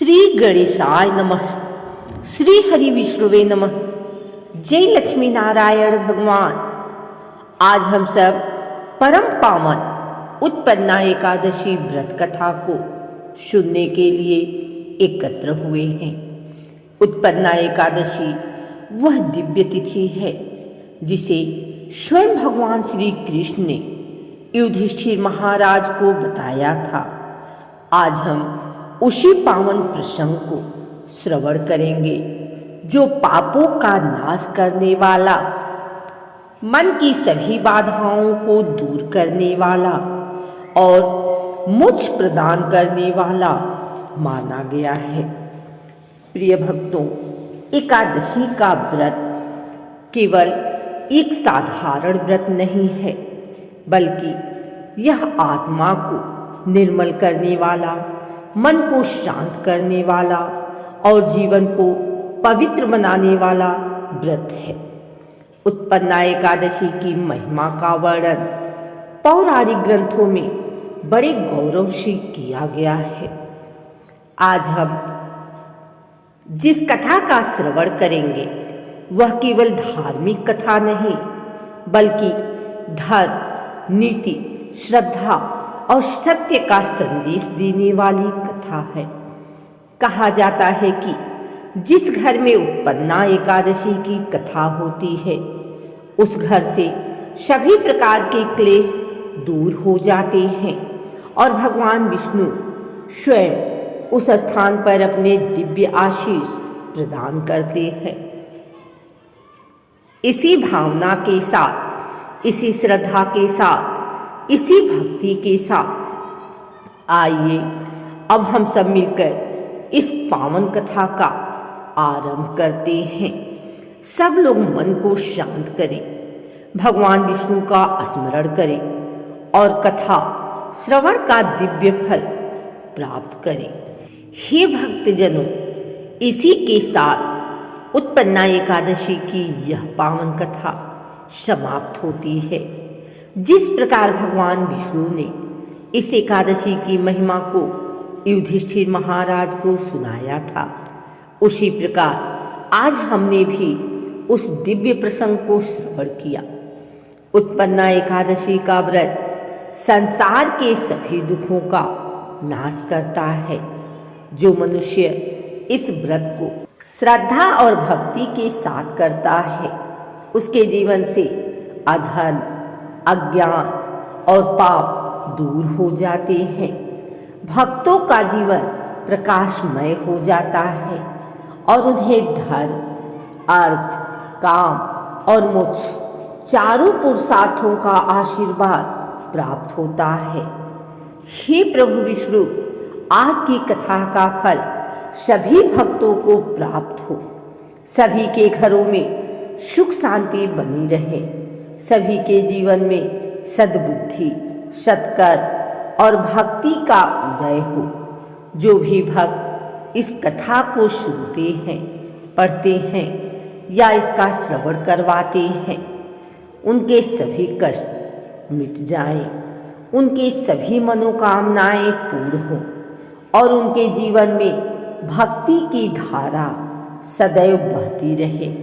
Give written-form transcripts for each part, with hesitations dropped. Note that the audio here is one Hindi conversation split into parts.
श्री गणेशाय नमः। श्री हरि विष्णुवे नमः। जय लक्ष्मी नारायण भगवान। आज हम सब परम पावन उत्पन्ना एकादशी व्रत कथा को सुनने के लिए एकत्र हुए हैं। उत्पन्ना एकादशी वह दिव्य तिथि है जिसे स्वयं भगवान श्री कृष्ण ने युधिष्ठिर महाराज को बताया था। आज हम उसी पावन प्रसंग को श्रवण करेंगे जो पापों का नाश करने वाला, मन की सभी बाधाओं को दूर करने वाला और मोक्ष प्रदान करने वाला माना गया है। प्रिय भक्तों, एकादशी का व्रत केवल एक साधारण व्रत नहीं है, बल्कि यह आत्मा को निर्मल करने वाला, मन को शांत करने वाला और जीवन को पवित्र बनाने वाला व्रत है। उत्पन्ना एकादशी की महिमा का वर्णन पौराणिक ग्रंथों में बड़े गौरव से किया गया है। आज हम जिस कथा का श्रवण करेंगे वह केवल धार्मिक कथा नहीं, बल्कि धर्म, नीति, श्रद्धा और सत्य का संदेश देने वाली कथा है। कहा जाता है कि जिस घर में उत्पन्ना एकादशी की कथा होती है, उस घर से सभी प्रकार के क्लेश दूर हो जाते हैं और भगवान विष्णु स्वयं उस स्थान पर अपने दिव्य आशीष प्रदान करते हैं। इसी भावना के साथ, इसी श्रद्धा के साथ, इसी भक्ति के साथ आइए अब हम सब मिलकर इस पावन कथा का आरंभ करते हैं। सब लोग मन को शांत करें, भगवान विष्णु का स्मरण करें और कथा श्रवण का दिव्य फल प्राप्त करें। हे भक्तजनों, इसी के साथ उत्पन्ना एकादशी की यह पावन कथा समाप्त होती है। जिस प्रकार भगवान विष्णु ने इस एकादशी की महिमा को युधिष्ठिर महाराज को सुनाया था, उसी प्रकार आज हमने भी उस दिव्य प्रसंग को श्रवण किया। उत्पन्ना एकादशी का व्रत संसार के सभी दुखों का नाश करता है। जो मनुष्य इस व्रत को श्रद्धा और भक्ति के साथ करता है, उसके जीवन से अधर्म, अज्ञान और पाप दूर हो जाते हैं। भक्तों का जीवन प्रकाशमय हो जाता है और उन्हें धर्म, अर्थ, काम और मोक्ष चारों पुरुषार्थों का आशीर्वाद प्राप्त होता है। हे प्रभु विष्णु, आज की कथा का फल सभी भक्तों को प्राप्त हो, सभी के घरों में सुख शांति बनी रहे, सभी के जीवन में सद्बुद्धि, सत्कर्म और भक्ति का उदय हो। जो भी भक्त इस कथा को सुनते हैं, पढ़ते हैं या इसका श्रवण करवाते हैं, उनके सभी कष्ट मिट जाएं, उनके सभी मनोकामनाएं पूर्ण हों और उनके जीवन में भक्ति की धारा सदैव बहती रहे।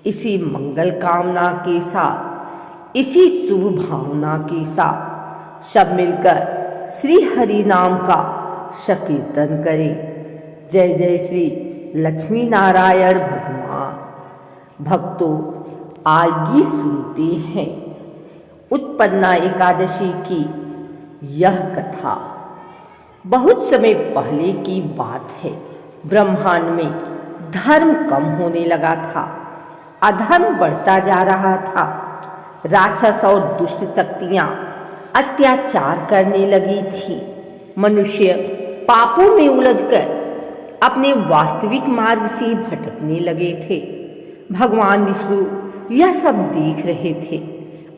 इसी मंगल कामना के साथ, इसी शुभ भावना के साथ सब मिलकर श्री हरि नाम का संकीर्तन करें। जय जय श्री लक्ष्मी नारायण भगवान। भक्तों, आइए सुनते हैं उत्पन्ना एकादशी की यह कथा। बहुत समय पहले की बात है। ब्रह्मांड में धर्म कम होने लगा था, अधर्म बढ़ता जा रहा था। राक्षस और दुष्ट शक्तियां अत्याचार करने लगी थी। मनुष्य पापों में उलझकर अपने वास्तविक मार्ग से भटकने लगे थे। भगवान विष्णु यह सब देख रहे थे।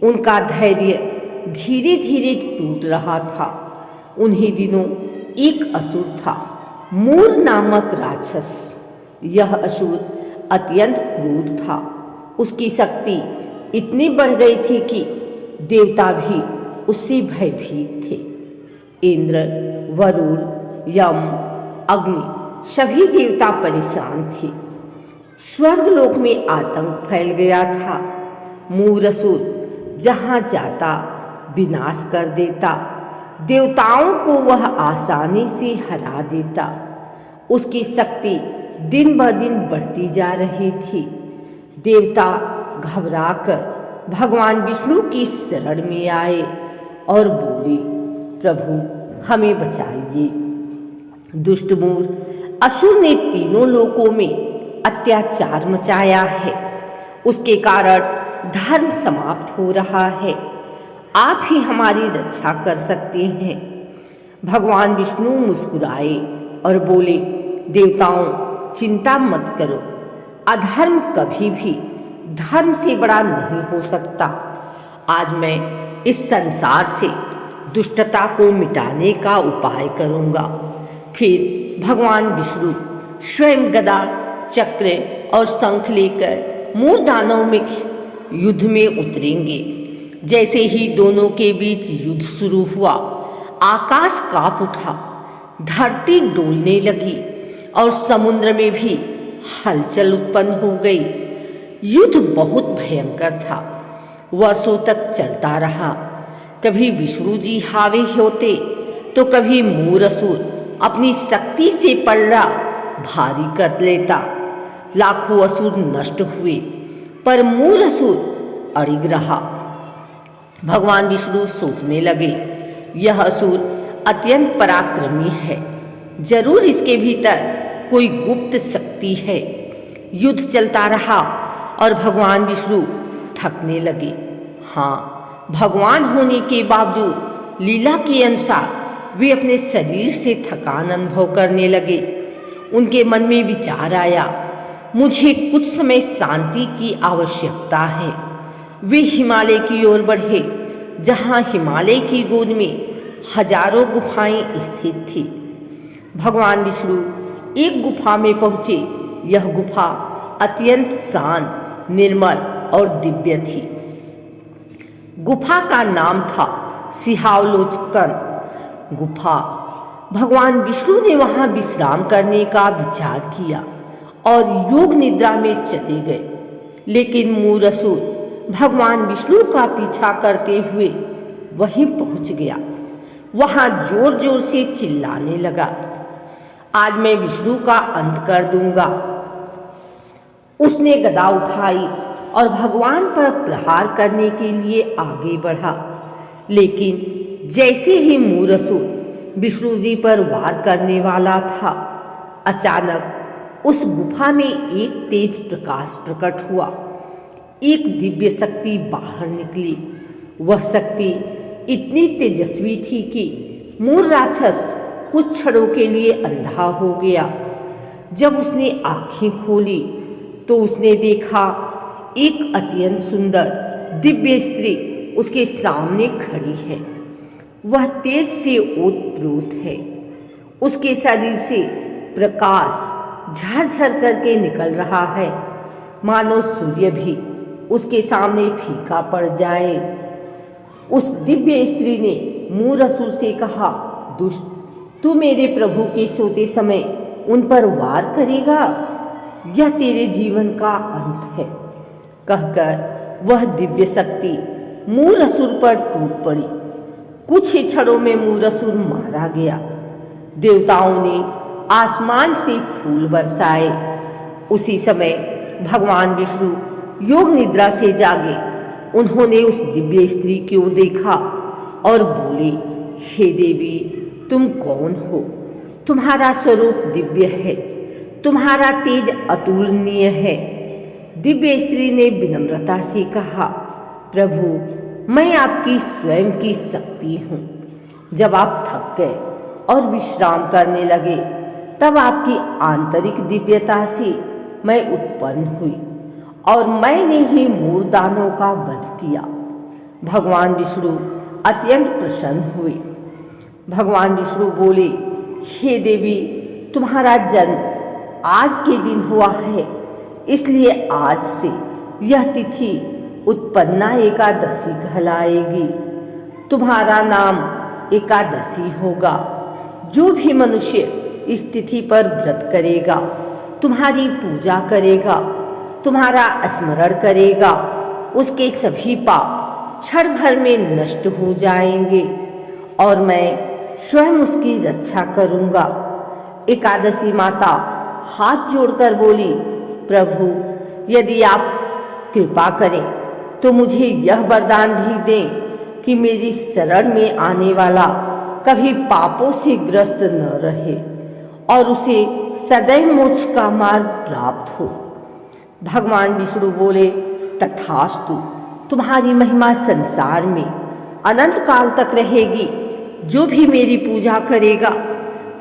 उनका धैर्य धीरे धीरे टूट रहा था। उन्हीं दिनों एक असुर था, मूर नामक राक्षस। यह असुर अत्यंत क्रूर था। उसकी शक्ति इतनी बढ़ गई थी कि देवता भी उससे भयभीत थे। इंद्र, वरुण, यम, अग्नि सभी देवता परेशान थे। स्वर्गलोक में आतंक फैल गया था। मूरसुर जहाँ जाता विनाश कर देता, देवताओं को वह आसानी से हरा देता। उसकी शक्ति दिन ब दिन बढ़ती जा रही थी। देवता घबराकर भगवान विष्णु की शरण में आए और बोले, प्रभु हमें बचाइए। दुष्ट मूर असुर ने तीनों लोकों में अत्याचार मचाया है। उसके कारण धर्म समाप्त हो रहा है। आप ही हमारी रक्षा कर सकते हैं। भगवान विष्णु मुस्कुराए और बोले, देवताओं चिंता मत करो। अधर्म कभी भी धर्म से बड़ा नहीं हो सकता। आज मैं इस संसार से दुष्टता को मिटाने का उपाय करूंगा। फिर भगवान विष्णु स्वयं गदा, चक्र और शंख लेकर मूर दानव में युद्ध में उतरेंगे। जैसे ही दोनों के बीच युद्ध शुरू हुआ, आकाश कांप उठा, धरती डोलने लगी और समुद्र में भी हलचल उत्पन्न हो गई। युद्ध बहुत भयंकर था। वर्षों तक चलता रहा। कभी विष्णु जी हावी होते तो कभी मूरसुर अपनी शक्ति से पलड़ा भारी कर लेता। लाखों असुर नष्ट हुए, पर मूरसुर अड़िग रहा। भगवान विष्णु सोचने लगे, यह असुर अत्यंत पराक्रमी है। जरूर इसके भीतर कोई गुप्त शक्ति है। युद्ध चलता रहा और भगवान विष्णु थकने लगे। हाँ, भगवान होने के बावजूद लीला के अनुसार वे अपने शरीर से थकान अनुभव करने लगे। उनके मन में विचार आया, मुझे कुछ समय शांति की आवश्यकता है। वे हिमालय की ओर बढ़े, जहाँ हिमालय की गोद में हजारों गुफाएं स्थित थी। भगवान विष्णु एक गुफा में पहुँचे। यह गुफा अत्यंत शांत, निर्मल और दिव्य थी। गुफा का नाम था सिंहावलोकन गुफा। भगवान विष्णु ने वहां विश्राम करने का विचार किया और योग निद्रा में चले गए। लेकिन मूरसुर भगवान विष्णु का पीछा करते हुए वहीं पहुंच गया। वहां जोर जोर से चिल्लाने लगा, आज मैं विष्णु का अंत कर दूंगा। उसने गदा उठाई और भगवान पर प्रहार करने के लिए आगे बढ़ा। लेकिन जैसे ही मूरसुर विष्णु जी पर वार करने वाला था, अचानक उस गुफा में एक तेज प्रकाश प्रकट हुआ। एक दिव्य शक्ति बाहर निकली। वह शक्ति इतनी तेजस्वी थी कि मूर राक्षस कुछ क्षणों के लिए अंधा हो गया। जब उसने आंखें खोली तो उसने देखा एक अत्यंत सुंदर दिव्य स्त्री उसके सामने खड़ी है। वह तेज से ओतप्रोत है। उसके शरीर से प्रकाश झरझर करके निकल रहा है, मानो सूर्य भी उसके सामने फीका पड़ जाए। उस दिव्य स्त्री ने मूरसुर से कहा, दुष्ट, तू मेरे प्रभु के सोते समय उन पर वार करेगा? यह तेरे जीवन का अंत है। कहकर वह दिव्य शक्ति मूरसुर पर टूट पड़ी। कुछ ही क्षणों में मूरसुर मारा गया। देवताओं ने आसमान से फूल बरसाए। उसी समय भगवान विष्णु योग निद्रा से जागे। उन्होंने उस दिव्य स्त्री को देखा और बोले, हे देवी, तुम कौन हो? तुम्हारा स्वरूप दिव्य है, तुम्हारा तेज अतुलनीय है। दिव्य स्त्री ने विनम्रता से कहा, प्रभु, मैं आपकी स्वयं की शक्ति हूँ। जब आप थक गए और विश्राम करने लगे, तब आपकी आंतरिक दिव्यता से मैं उत्पन्न हुई और मैंने ही मूर दानव का वध किया। भगवान विष्णु अत्यंत प्रसन्न हुए। भगवान विष्णु बोले, हे देवी, तुम्हारा जन्म आज के दिन हुआ है, इसलिए आज से यह तिथि उत्पन्ना एकादशी कहलाएगी। तुम्हारा नाम एकादशी होगा। जो भी मनुष्य इस तिथि पर व्रत करेगा, तुम्हारी पूजा करेगा, तुम्हारा स्मरण करेगा, उसके सभी पाप क्षण भर में नष्ट हो जाएंगे और मैं स्वयं उसकी रक्षा करूंगा। एकादशी माता हाथ जोड़कर बोली, प्रभु यदि आप कृपा करें तो मुझे यह वरदान भी दें कि मेरी शरण में आने वाला कभी पापों से ग्रस्त न रहे और उसे सदैव मोक्ष का मार्ग प्राप्त हो। भगवान विष्णु बोले, तथास्तु, तुम्हारी महिमा संसार में अनंत काल तक रहेगी। जो भी मेरी पूजा करेगा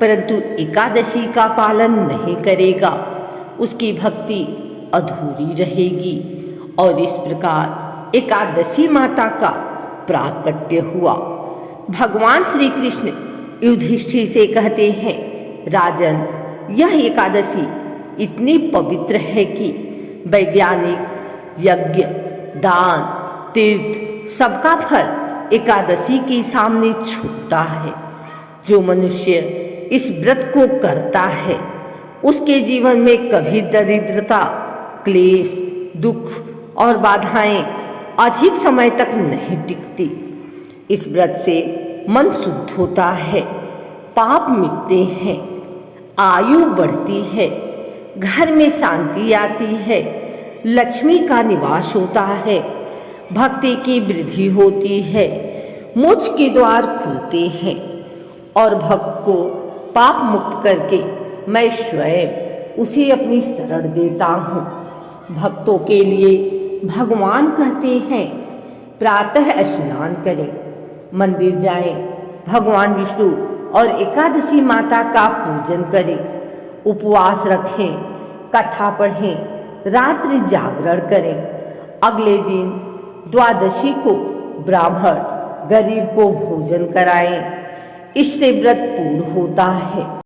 परंतु एकादशी का पालन नहीं करेगा, उसकी भक्ति अधूरी रहेगी। और इस प्रकार एकादशी माता का प्राकट्य हुआ। भगवान श्री कृष्ण युधिष्ठिर से कहते हैं, राजन, यह एकादशी इतनी पवित्र है कि वैज्ञानिक यज्ञ, दान, तीर्थ सबका फल एकादशी के सामने छोटा है। जो मनुष्य इस व्रत को करता है उसके जीवन में कभी दरिद्रता, क्लेश, दुख और बाधाएं अधिक समय तक नहीं टिकती। इस व्रत से मन शुद्ध होता है, पाप मिटते हैं, आयु बढ़ती है, घर में शांति आती है, लक्ष्मी का निवास होता है, भक्ति की वृद्धि होती है, मोक्ष के द्वार खुलते हैं और भक्त को पाप मुक्त करके मैं स्वयं उसे अपनी शरण देता हूँ। भक्तों के लिए भगवान कहते हैं, प्रातः स्नान करें, मंदिर जाएं, भगवान विष्णु और एकादशी माता का पूजन करें, उपवास रखें, कथा पढ़ें, रात्रि जागरण करें। अगले दिन द्वादशी को ब्राह्मण गरीब को भोजन कराएं। इससे व्रत पूर्ण होता है।